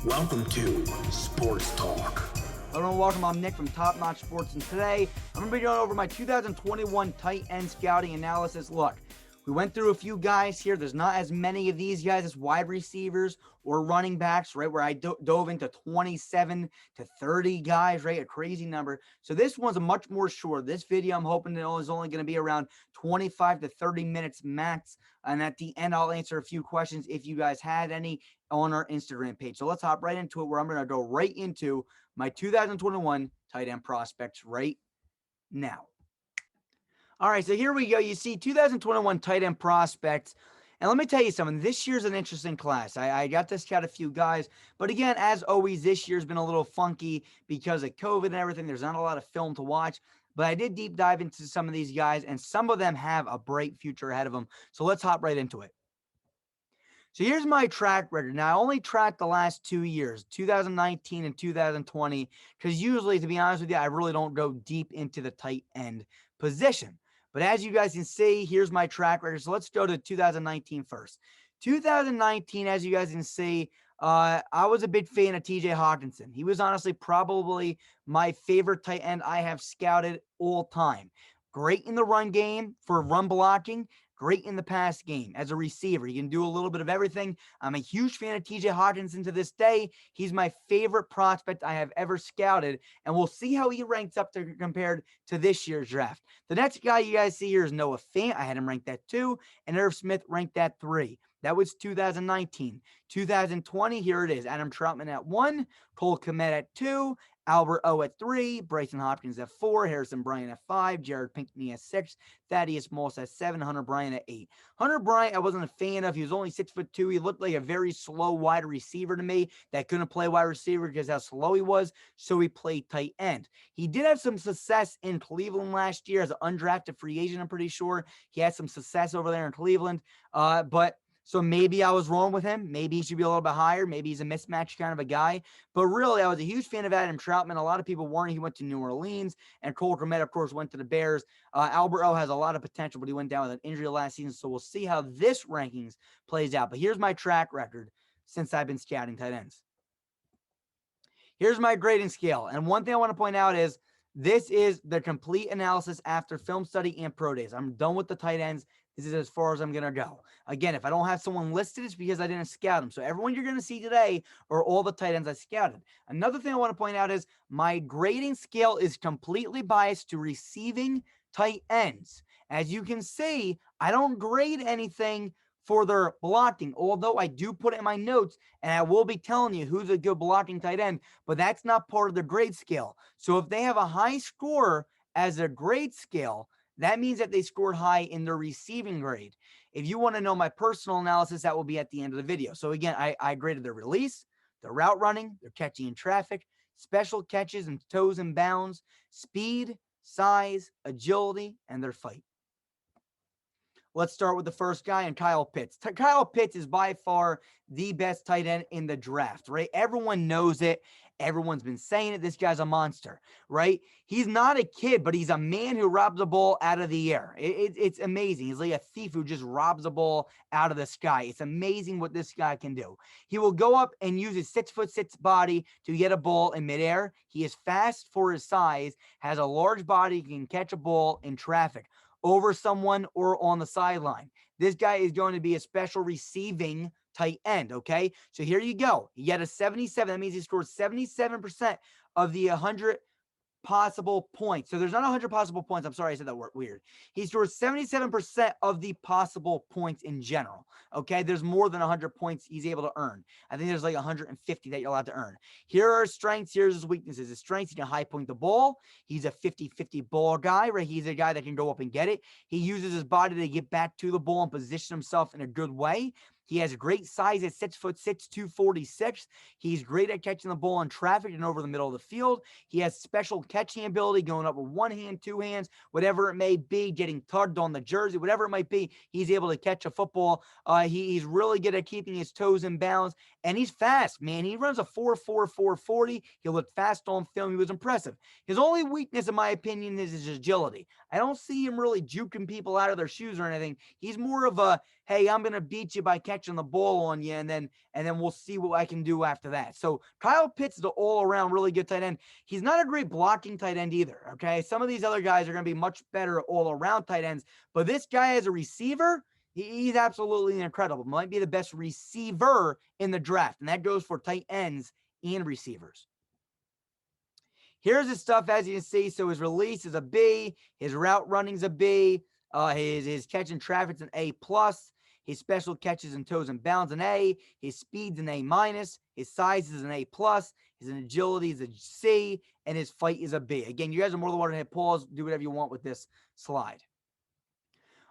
Welcome to Sports Talk. Hello and welcome. I'm Nick from Top Notch Sports, and today I'm going to be going over my 2021 tight end scouting analysis. Look, we went through a few guys here. There's not as many of these guys as wide receivers or running backs, right, where I dove into 27 to 30 guys, right, a crazy number. So this one's a much more short. This video I'm hoping is only going to be around 25 to 30 minutes max, and at the end I'll answer a few questions if you guys had any on our Instagram page. So let's hop right into it, where I'm going to go right into my 2021 tight end prospects right now. All right, so here we go. You see 2021 tight end prospects. And let me tell you something. This year's an interesting class. I got to scout a few guys. But again, as always, this year's been a little funky because of COVID and everything. There's not a lot of film to watch. But I did deep dive into some of these guys, and some of them have a bright future ahead of them. So let's hop right into it. So here's my track record. Now, I only tracked the last 2 years, 2019 and 2020, because usually, to be honest with you, I really don't go deep into the tight end position. But as you guys can see, here's my track record. So let's go to 2019 first. 2019, as you guys can see, I was a big fan of TJ Hawkinson. He was honestly probably my favorite tight end I have scouted all time. Great in the run game for run blocking. Great in the pass game as a receiver. He can do a little bit of everything. I'm a huge fan of TJ Hawkinson to this day. He's my favorite prospect I have ever scouted, and we'll see how he ranks up compared to this year's draft. The next guy you guys see here is Noah Fant. I had him ranked at 2, and Irv Smith ranked at 3. That was 2019. 2020, here it is. Adam Troutman at 1, Cole Kmet at 2, Albert O at 3, Bryson Hopkins at 4, Harrison Bryant at 5, Jared Pinkney at 6, Thaddeus Moss at 7, Hunter Bryant at 8. Hunter Bryant, I wasn't a fan of. He was only 6'2". He looked like a very slow wide receiver to me that couldn't play wide receiver because how slow he was, so he played tight end. He did have some success in Cleveland last year as an undrafted free agent, I'm pretty sure. He had some success over there in Cleveland, so maybe I was wrong with him. Maybe he should be a little bit higher. Maybe he's a mismatch kind of a guy. But really, I was a huge fan of Adam Troutman. A lot of people weren't. He went to New Orleans. And Cole Kmet, of course, went to the Bears. Albert O has a lot of potential, but he went down with an injury last season. So we'll see how this rankings plays out. But here's my track record since I've been scouting tight ends. Here's my grading scale. And one thing I want to point out is this is the complete analysis after film study and pro days. I'm done with the tight ends. This is as far as I'm going to go. Again, if I don't have someone listed, it's because I didn't scout them. So everyone you're going to see today are all the tight ends I scouted. Another thing I want to point out is my grading scale is completely biased to receiving tight ends. As you can see, I don't grade anything for their blocking, although I do put it in my notes, and I will be telling you who's a good blocking tight end, but that's not part of the grade scale. So if they have a high score as a grade scale, that means that they scored high in their receiving grade. If you want to know my personal analysis, that will be at the end of the video. So again, I graded their release, their route running, their catching in traffic, special catches and toes and bounds, speed, size, agility, and their fight. Let's start with the first guy, and Kyle Pitts. Kyle Pitts is by far the best tight end in the draft, right? Everyone knows it. Everyone's been saying it. This guy's a monster, right? He's not a kid, but he's a man who robs a ball out of the air. It's amazing. He's like a thief who just robs a ball out of the sky. It's amazing what this guy can do. He will go up and use his 6'6" body to get a ball in midair. He is fast for his size, has a large body, can catch a ball in traffic, over someone or on the sideline. This guy is going to be a special receiving tight end, okay? So here you go. He had a 77. That means he scored 77% of the 100 possible points. So there's not 100 possible points. I'm sorry I said that word weird. He scored 77% of the possible points in general, okay? There's more than 100 points he's able to earn. I think there's like 150 that you're allowed to earn. Here are his strengths. Here's his weaknesses. His strengths, he can high point the ball. He's a 50-50 ball guy, right? He's a guy that can go up and get it. He uses his body to get back to the ball and position himself in a good way. He has great size at 6'6", 246. He's great at catching the ball in traffic and over the middle of the field. He has special catching ability, going up with one hand, two hands, whatever it may be, getting tugged on the jersey, whatever it might be. He's able to catch a football. He's really good at keeping his toes in bounds, and he's fast, man. He runs a 4.4, 4.40. He looked fast on film. He was impressive. His only weakness, in my opinion, is his agility. I don't see him really juking people out of their shoes or anything. He's more of a hey, I'm going to beat you by catching the ball on you, and then we'll see what I can do after that. So Kyle Pitts is an all-around really good tight end. He's not a great blocking tight end either, okay? Some of these other guys are going to be much better all-around tight ends, but this guy as a receiver, he's absolutely incredible. Might be the best receiver in the draft, and that goes for tight ends and receivers. Here's his stuff, as you can see. So his release is a B. His route running's a B. His catch and traffic's an A+. His special catches and toes and bounds an A. His speed's an A-. His size is an A+. His agility is a C. And his fight is a B. Again, you guys are more than welcome to hit pause. Do whatever you want with this slide.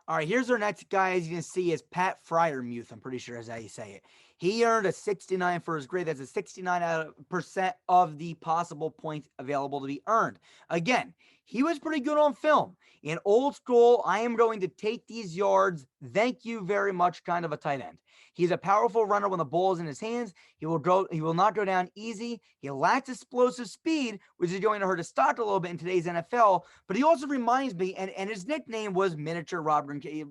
All right, here's our next guy. As you can see, is Pat Fryermuth. I'm pretty sure that's how you say it. He earned a 69 for his grade. That's a 69% of the possible points available to be earned. Again, he was pretty good on film. In old school, I am going to take these yards. Thank you very much, kind of a tight end. He's a powerful runner when the ball is in his hands. He will not go down easy. He lacks explosive speed, which is going to hurt his stock a little bit in today's NFL. But he also reminds me, and his nickname was Miniature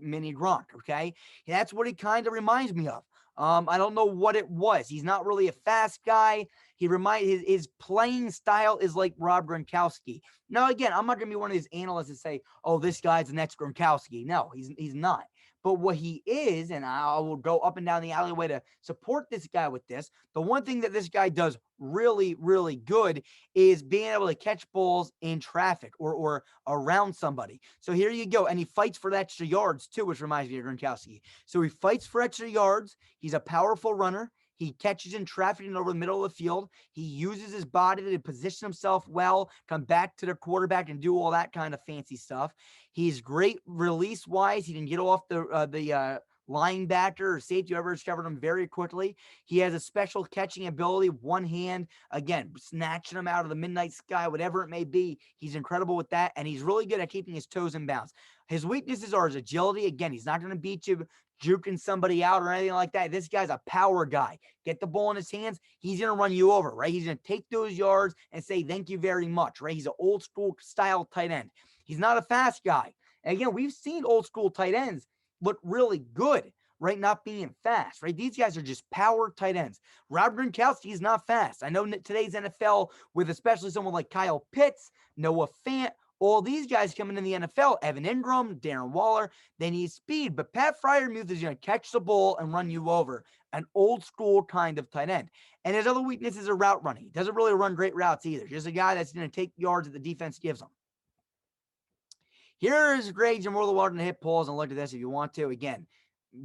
Mini Gronk, okay? That's what he kind of reminds me of. I don't know what it was. He's not really a fast guy. His playing style is like Rob Gronkowski. Now, again, I'm not going to be one of these analysts that say, oh, this guy's the next Gronkowski. No, he's not. But what he is, and I will go up and down the alleyway to support this guy with this, the one thing that this guy does really, really good is being able to catch balls in traffic or around somebody. So here you go. And he fights for the extra yards too, which reminds me of Gronkowski. So he fights for extra yards. He's a powerful runner. He catches in traffic and over the middle of the field. He uses his body to position himself well, come back to the quarterback and do all that kind of fancy stuff. He's great release-wise. He can get off the linebacker or safety, whoever discovered him very quickly. He has a special catching ability, one hand, again, snatching him out of the midnight sky, whatever it may be. He's incredible with that, and he's really good at keeping his toes in bounds. His weaknesses are his agility. Again, he's not going to beat you juking somebody out or anything like that. This guy's a power guy. Get the ball in his hands, he's going to run you over, right? He's going to take those yards and say, thank you very much, right? He's an old school style tight end. He's not a fast guy. And again, we've seen old school tight ends look really good, right? Not being fast, right? These guys are just power tight ends. Rob Gronkowski is not fast. I know today's NFL, with especially someone like Kyle Pitts, Noah Fant, all these guys coming in the NFL, Evan Ingram, Darren Waller, they need speed. But Pat Fryermuth is going to catch the ball and run you over. An old school kind of tight end. And his other weaknesses are route running. He doesn't really run great routes either. Just a guy that's going to take yards that the defense gives him. Here are his grades. You're more than welcome to hit pause and look at this if you want to. Again,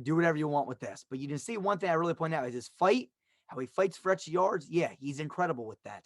do whatever you want with this. But you can see one thing I really point out is his fight, how he fights for extra yards. Yeah, he's incredible with that.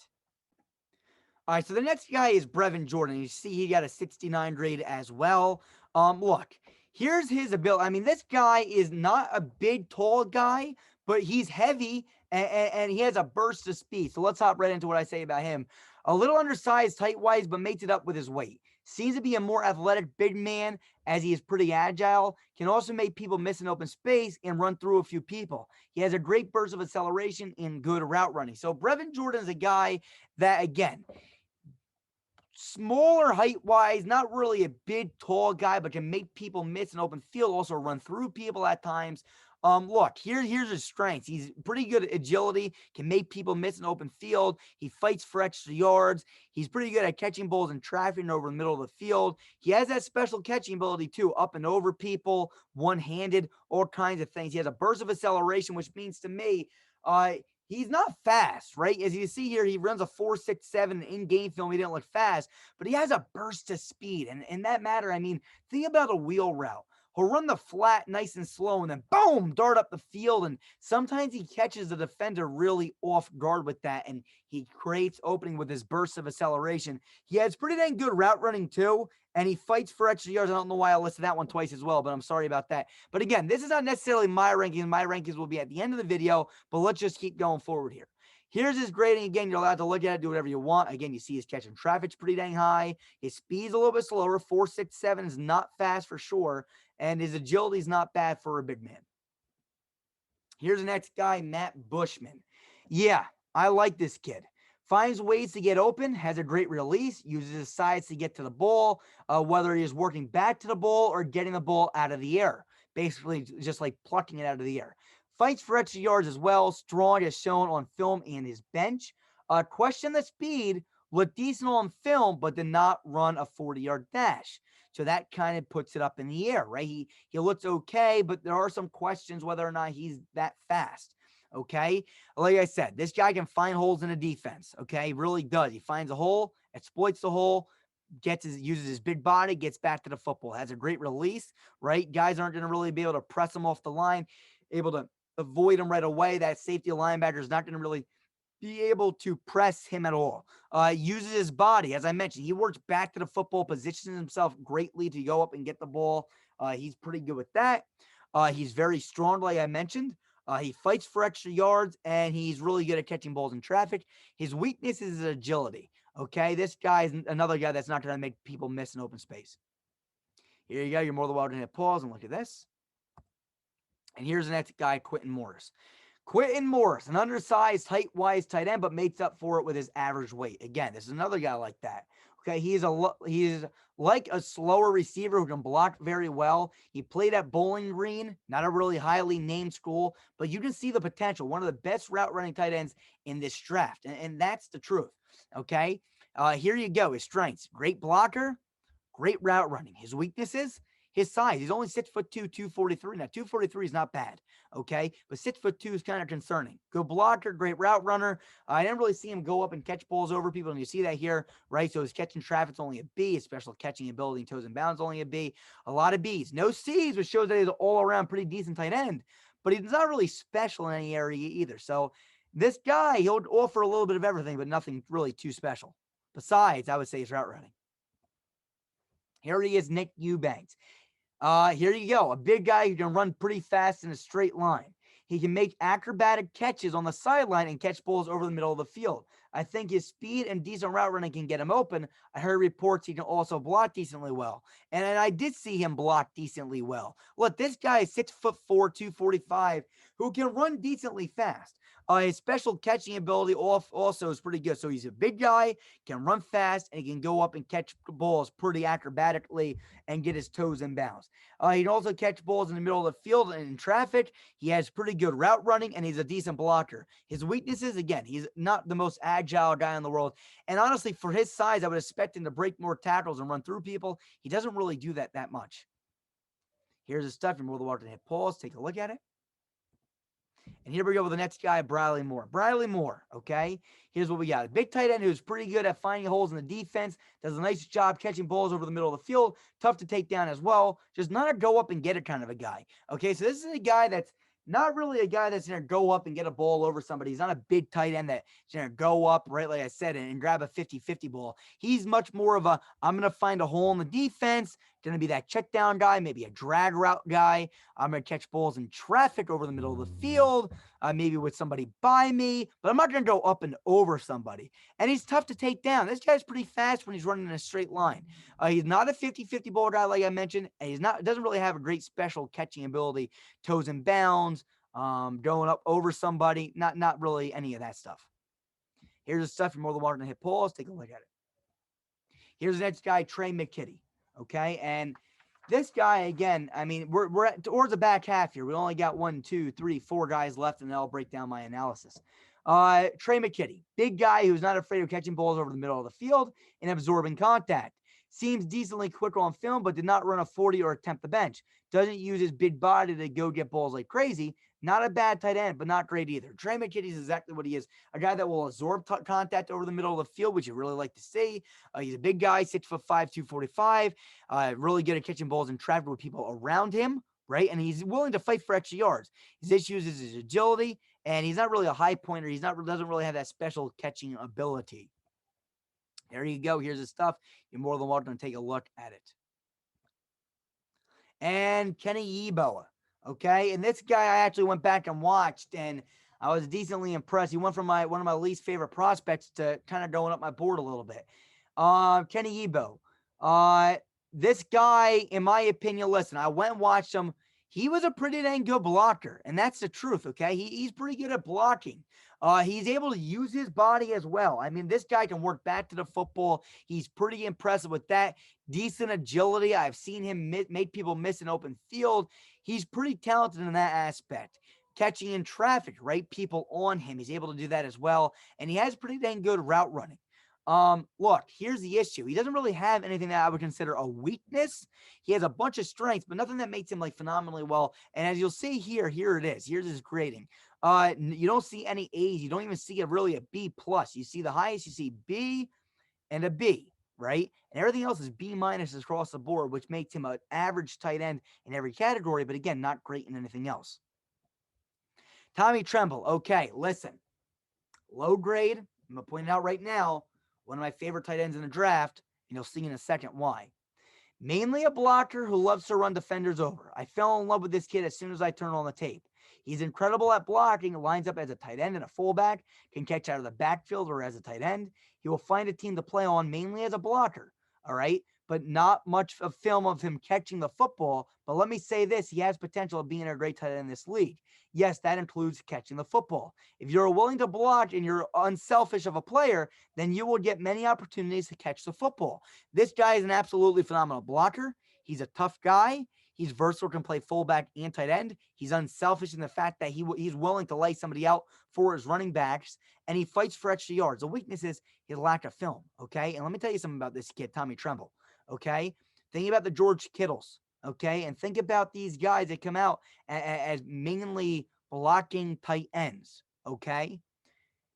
All right, so the next guy is Brevin Jordan. You see he got a 69 grade as well. Look, here's his ability. I mean, this guy is not a big, tall guy, but he's heavy, and he has a burst of speed. So let's hop right into what I say about him. A little undersized height-wise, but makes it up with his weight. Seems to be a more athletic big man, as he is pretty agile. Can also make people miss an open space and run through a few people. He has a great burst of acceleration and good route running. So Brevin Jordan is a guy that, again, smaller height-wise, not really a big, tall guy, but can make people miss an open field, also run through people at times. Look, here's his strengths. He's pretty good at agility, can make people miss an open field. He fights for extra yards. He's pretty good at catching balls in traffic and over the middle of the field. He has that special catching ability too, up and over people, one-handed, all kinds of things. He has a burst of acceleration, which means to me, he's not fast, right? As you see here, he runs a 4.67 in-game film. He didn't look fast, but he has a burst of speed. And in that matter, I mean, think about a wheel route. He'll run the flat nice and slow and then boom, dart up the field. And sometimes he catches the defender really off guard with that. And he creates opening with his burst of acceleration. He has pretty dang good route running too. And he fights for extra yards. I don't know why I listed that one twice as well, but I'm sorry about that. But again, this is not necessarily my rankings. My rankings will be at the end of the video, but let's just keep going forward here. Here's his grading. Again, you're allowed to look at it, do whatever you want. Again, you see his catch and traffic's pretty dang high. His speed's a little bit slower. 4.67 is not fast for sure. And his agility is not bad for a big man. Here's the next guy, Matt Bushman. Yeah, I like this kid. Finds ways to get open, has a great release, uses his size to get to the ball, whether he is working back to the ball or getting the ball out of the air. basically just like plucking it out of the air. Fights for extra yards as well. Strong as shown on film and his bench. Question the speed. Looked decent on film, but did not run a 40-yard dash. So that kind of puts it up in the air, right? He looks okay, but there are some questions whether or not he's that fast. Okay. Like I said, this guy can find holes in a defense. Okay. He really does. He finds a hole, exploits the hole, uses his big body, gets back to the football, has a great release, right? Guys aren't going to really be able to press him off the line, able to avoid him right away. That safety linebacker is not going to really be able to press him at all. Uses his body. As I mentioned, he works back to the football, positions himself greatly to go up and get the ball. He's pretty good with that. He's very strong, like I mentioned. He fights for extra yards, and he's really good at catching balls in traffic. His weakness is his agility. Okay, this guy is another guy that's not going to make people miss an open space. Here you go. You're more than welcome to hit pause and look at this. And here's the next guy, Quinton Morris. Quinton Morris, an undersized, height-wise tight end, but makes up for it with his average weight. Again, this is another guy like that. Okay, he is like a slower receiver who can block very well. He played at Bowling Green, not a really highly named school, but you can see the potential. One of the best route running tight ends in this draft, and that's the truth. Okay, here you go. His strengths: great blocker, great route running. His weaknesses: his size. He's only 6'2", 243. Now, 243 is not bad, okay? But 6'2" is kind of concerning. Good blocker, great route runner. I didn't really see him go up and catch balls over people, and you see that here, right? So his catching traffic's only a B. His special catching ability and toes and bounds only a B. A lot of Bs. No Cs, which shows that he's an all-around pretty decent tight end. But he's not really special in any area either. So this guy, he'll offer a little bit of everything, but nothing really too special. Besides, I would say his route running. Here he is, Nick Eubanks. Here you go. A big guy who can run pretty fast in a straight line. He can make acrobatic catches on the sideline and catch balls over the middle of the field. I think his speed and decent route running can get him open. I heard reports he can also block decently well. And I did see him block decently well. Look, this guy is 6'4", 245, who can run decently fast. His special catching ability also is pretty good. So he's a big guy, can run fast, and he can go up and catch balls pretty acrobatically and get his toes in bounds. He can also catch balls in the middle of the field and in traffic. He has pretty good route running, and he's a decent blocker. His weaknesses, again, he's not the most agile guy in the world. And honestly, for his size, I would expect him to break more tackles and run through people. He doesn't really do that much. Here's his stuff. You're more than welcome to hit pause. Take a look at it. And here we go with the next guy, Briley Moore. Briley Moore, okay? Here's what we got. A big tight end who's pretty good at finding holes in the defense, does a nice job catching balls over the middle of the field, tough to take down as well, just not a go up and get it kind of a guy. Okay, so this is a guy that's not really a guy that's going to go up and get a ball over somebody. He's not a big tight end that's going to go up, right, like I said, and grab a 50-50 ball. He's much more of a, I'm going to find a hole in the defense, going to be that check down guy, maybe a drag route guy. I'm going to catch balls in traffic over the middle of the field, maybe with somebody by me, but I'm not going to go up and over somebody. And he's tough to take down. This guy's pretty fast when he's running in a straight line. He's not a 50-50 ball guy, like I mentioned, and doesn't really have a great special catching ability, toes and bounds, going up over somebody, not really any of that stuff. Here's the stuff you're more than welcome to hit pause. Take a look at it. Here's the next guy, Trey McKinnon. Okay, and this guy, again, I mean, we're towards the back half here. We only got 1, 2, 3, 4 guys left, and I'll break down my analysis. Trey McKinnon, big guy who's not afraid of catching balls over the middle of the field and absorbing contact. Seems decently quick on film, but did not run a 40 or attempt the bench. Doesn't use his big body to go get balls like crazy. Not a bad tight end, but not great either. Trey McKinnon is exactly what he is. A guy that will absorb contact over the middle of the field, which you really like to see. He's a big guy, 6'5", 245. Really good at catching balls in traffic with people around him, right? And he's willing to fight for extra yards. His issues is his agility, and he's not really a high pointer. Doesn't really have that special catching ability. There you go. Here's his stuff. You're more than welcome to take a look at it. And Kenny Ebell. Okay, and this guy I actually went back and watched, and I was decently impressed. He went from one of my least favorite prospects to kind of going up my board a little bit. Kenny Ebell. This guy, in my opinion, listen, I went and watched him. He was a pretty dang good blocker, and that's the truth, okay? He's pretty good at blocking. He's able to use his body as well. I mean, this guy can work back to the football. He's pretty impressive with that. Decent agility. I've seen him make people miss an open field. he's pretty talented in that aspect. Catching in traffic, right? People on him. He's able to do that as well. And he has pretty dang good route running. Look, here's the issue. He doesn't really have anything that I would consider a weakness. He has a bunch of strengths, but nothing that makes him like phenomenally well. And as you'll see here it is. Here's his grading. You don't see any A's. You don't even see really a B plus. You see the highest, you see B and a B, right? And everything else is B minus across the board, which makes him an average tight end in every category, but again, not great in anything else. Tommy Tremble. Okay, listen. Low grade. I'm going to point it out right now. One of my favorite tight ends in the draft, and you'll see in a second why. Mainly a blocker who loves to run defenders over. I fell in love with this kid as soon as I turned on the tape. He's incredible at blocking, lines up as a tight end and a fullback, can catch out of the backfield or as a tight end. He will find a team to play on mainly as a blocker, all right? But not much of film of him catching the football. But let me say this, he has potential of being a great tight end in this league. Yes, that includes catching the football. If you're willing to block and you're unselfish of a player, then you will get many opportunities to catch the football. This guy is an absolutely phenomenal blocker. He's a tough guy. He's versatile, can play fullback and tight end. He's unselfish in the fact that he's willing to lay somebody out for his running backs, and he fights for extra yards. The weakness is his lack of film, okay? And let me tell you something about this kid, Tommy Tremble, okay? Think about the George Kittles, okay? And think about these guys that come out as mainly blocking tight ends, okay?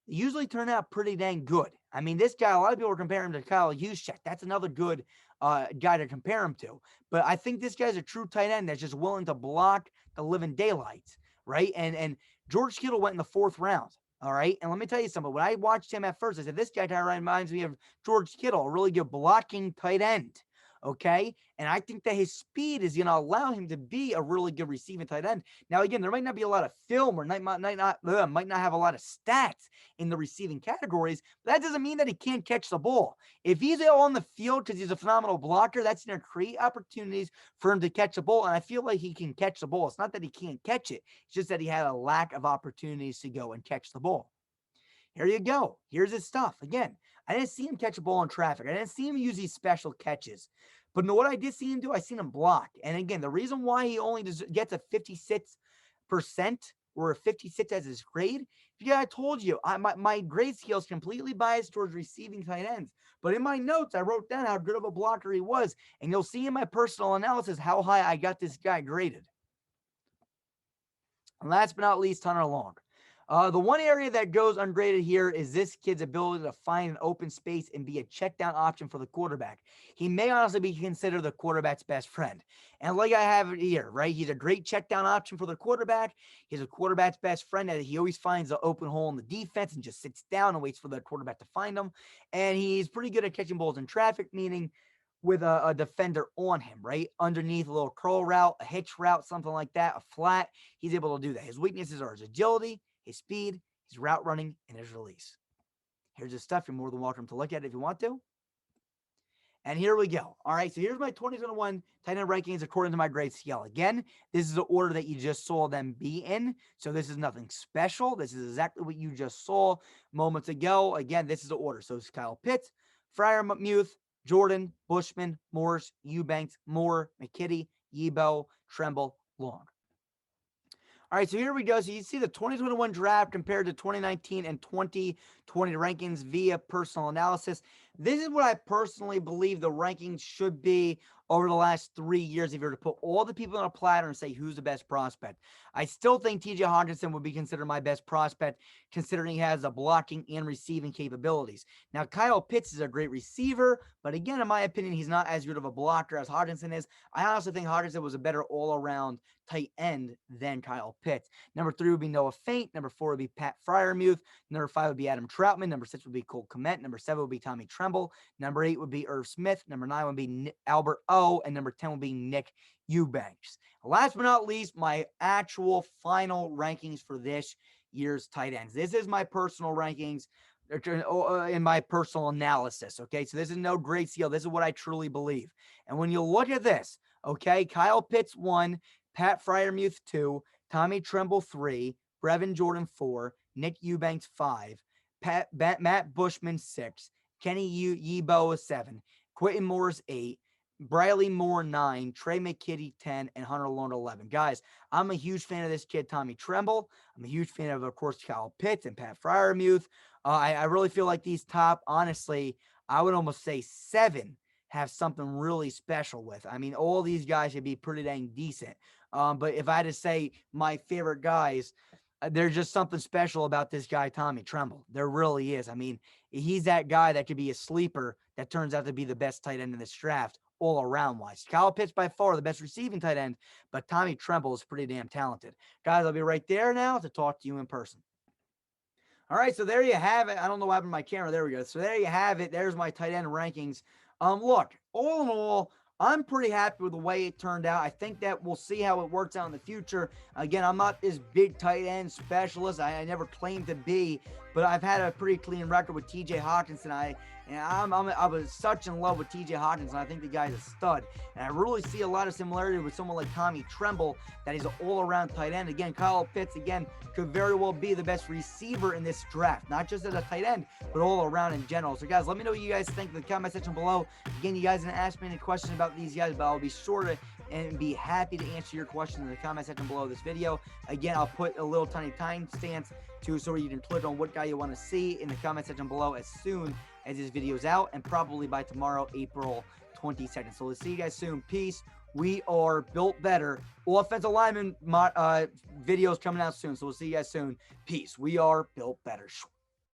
They usually turn out pretty dang good. I mean, this guy, a lot of people are comparing him to Kyle Juszczyk. That's another good guy to compare him to. But I think this guy's a true tight end that's just willing to block the living daylights, right? And George Kittle went in the 4th round, all right? And let me tell you something. When I watched him at first, I said, this guy kind of reminds me of George Kittle, a really good blocking tight end, okay? And I think that his speed is going to allow him to be a really good receiving tight end. Now, again, there might not be a lot of film or might not have a lot of stats in the receiving categories, but that doesn't mean that he can't catch the ball. If he's on the field because he's a phenomenal blocker, that's going to create opportunities for him to catch the ball, and I feel like he can catch the ball. It's not that he can't catch it. It's just that he had a lack of opportunities to go and catch the ball. Here you go. Here's his stuff. Again, I didn't see him catch a ball in traffic. I didn't see him use these special catches. But know what I did see him do? I seen him block. And again, the reason why he only gets a 56% or a 56 as his grade, yeah, I told you, my grade scale is completely biased towards receiving tight ends. But in my notes, I wrote down how good of a blocker he was. And you'll see in my personal analysis how high I got this guy graded. And last but not least, Hunter Long. The one area that goes ungraded here is this kid's ability to find an open space and be a check down option for the quarterback. He may honestly be considered the quarterback's best friend. And like I have it here, right? He's a great check down option for the quarterback. He's a quarterback's best friend, and he always finds an open hole in the defense and just sits down and waits for the quarterback to find him. And he's pretty good at catching balls in traffic, meaning with a defender on him, right? Underneath a little curl route, a hitch route, something like that, a flat. He's able to do that. His weaknesses are his agility, his speed, his route running, and his release. Here's his stuff. You're more than welcome to look at it if you want to. And here we go. All right, so here's my 2021 tight end rankings according to my grade scale. Again, this is the order that you just saw them be in. So this is nothing special. This is exactly what you just saw moments ago. Again, this is the order. So it's Kyle Pitts, fryermuth, Jordan, Bushman, Morris, Eubanks, Moore, McKinnon, Ebell, Tremble, Long. All right, so here we go. So you see the 2021 draft compared to 2019 and 2020 rankings via personal analysis. This is what I personally believe the rankings should be over the last 3 years if you were to put all the people on a platter and say who's the best prospect. I still think TJ Hawkinson would be considered my best prospect considering he has the blocking and receiving capabilities. Now, Kyle Pitts is a great receiver, but again, in my opinion, he's not as good of a blocker as Hawkinson is. I honestly think Hawkinson was a better all-around tight end than Kyle Pitts. Number 3 would be Noah Fant. Number 4 would be Pat Fryermuth. Number 5 would be Adam Troutman. Number 6 would be Cole Kmet. Number 7 would be Tommy Tremble. Number 8 would be Irv Smith. Number 9 would be Albert O. And number 10 would be Nick Eubanks. Last but not least, my actual final rankings for this year's tight ends. This is my personal rankings in my personal analysis, okay? So this is no grade scale. This is what I truly believe. And when you look at this, okay, Kyle Pitts 1, Pat Fryermuth 2, Tommy Tremble 3, Brevin Jordan 4, Nick Eubanks 5, Matt Bushman 6, Kenny Yebo 7, Quinton Morris 8, Briley Moore 9, Trey McKitty 10, and Hunter Lorne 11. Guys, I'm a huge fan of this kid, Tommy Tremble. I'm a huge fan of course, Kyle Pitts and Pat Fryermuth. I really feel like these top, honestly, I would almost say 7 have something really special with. I mean, all these guys should be pretty dang decent. But if I had to say my favorite guys, there's just something special about this guy, Tommy Tremble. There really is. I mean, he's that guy that could be a sleeper that turns out to be the best tight end in this draft all around wise. Kyle Pitts by far the best receiving tight end, but Tommy Tremble is pretty damn talented. Guys, I'll be right there now to talk to you in person. All right, so there you have it. I don't know what happened to my camera. There we go. So there you have it. There's my tight end rankings. Look, all in all, I'm pretty happy with the way it turned out. I think that we'll see how it works out in the future. Again, I'm not this big tight end specialist. I never claimed to be, but I've had a pretty clean record with TJ Hawkinson. I was such in love with TJ Hawkinson. I think the guy's a stud. And I really see a lot of similarity with someone like Tommy Tremble, that he's an all-around tight end. Again, Kyle Pitts, again, could very well be the best receiver in this draft, not just as a tight end, but all around in general. So, guys, let me know what you guys think in the comment section below. Again, you guys didn't ask me any questions about these guys, but I'll be sure to and be happy to answer your questions in the comment section below this video. Again, I'll put a little tiny timestamp too, so you can click on what guy you want to see in the comment section below as soon as this video is out, and probably by tomorrow, April 22nd. So let's see you guys soon. Peace. We are built better. Offensive lineman videos coming out soon. So we'll see you guys soon. Peace. We are built better.